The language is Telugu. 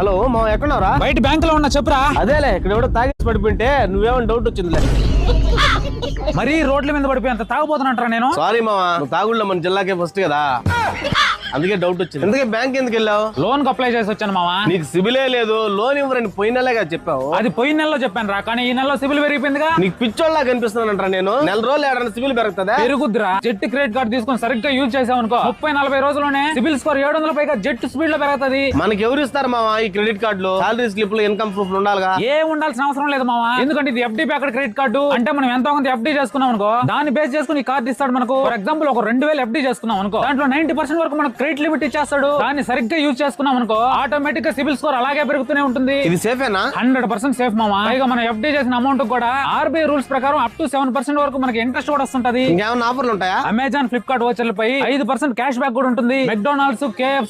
హలో మా ఎక్కడున్నారా? బయట బ్యాంక్ లో ఉన్నా, చెప్పురా. అదేలే ఇక్కడ ఎవడో తాగేసి పడిపోయింటే నువ్వేమో డౌట్ వచ్చిందిలే. మరీ రోడ్ల మీద పడిపోయి అంత తాగుపోతున్నట్రా నేను. సారీ మావా, నువ్వు తాగుళ్ళో మన జిల్లాకే ఫస్ట్ కదా, అందుకే డౌట్ వచ్చింది. అందుకే బ్యాంక్ ఎందుకు వెళ్ళావు? లోన్ కి అప్లై చేసి వచ్చాను మావా. నీకు సిబిలే లేదు, లోన్ ఇవ్వరని పోయిన నెలగా చెప్పావు. అది పోయిన నెలలో చెప్పాను రా, కానీ ఈ నెలలో సిబిల్ పెరిగిపోయిందిగా. నీకు పిచ్చోళ్ళ కనిపిస్తున్నానంటరా నేను. నెల రోజులు ఏడన్నా సిబిల్ పెరుగుతుందా? పెరుగుద్దిరా. జెట్ క్రెడిట్ కార్డు తీసుకొని సరిగ్గా యూజ్ చేసావు అనుకో, 30-40 రోజుల్లోనే సిబిల్ స్కోర్ 700 పైగా జెట్ స్పీడ్ లో పెరుగుతుంది. మనకి ఎవరు ఇస్తారు మావా ఈ క్రెడిట్ కార్డులు? సాలరీ స్లిప్లు, ఇన్కమ్ ప్రూఫ్ ఉండాలిగా. ఏ ఉండాల్సిన అవసరం లేదు మావా, ఎందుకంటే ఇది ఎఫ్డీ ప్యాకెట్ క్రెడిట్ కార్డు. అంటే మనం ఎంతో కొంత ఎఫ్డీ చేసుకున్నాం అనుకో, దాన్ని బేస్ చేసుకుని కార్డు ఇస్తాడు మనకు. ఫర్ ఎగ్జాంపుల్ ఒక 2000 ఎఫ్డీ చేసుకున్నాం అనుకో, దాంట్లో 90% వరకు మనకు క్రెడిట్ లిమిట్ ఇచ్చేస్తాడు. దాన్ని సరిగ్గా యూజ్ చేసుకున్నాం అనుకో, ఆటోమేటిక్ గా సిబిల్ స్కోర్ అలాగే పెరుగుతూనే ఉంటుంది. ఇది సేఫేనా? 100% సేఫ్ మామా. పైగా మనం ఎఫ్డీ చేసిన అమౌంట్ కూడా ఆర్బీఐ రూల్స్ ప్రకారం అప్ టు 7% వరకు మనకి ఇంట్రెస్ట్ కూడా వస్తుంటది. ఇంకేమైనా ఆఫర్లు ఉంటాయా? అమెజాన్, ఫ్లిప్కార్ట్ ఓచర్లపై 5% క్యాష్ బ్యాక్ కూడా ఉంటుంది. McDonald's, KFC,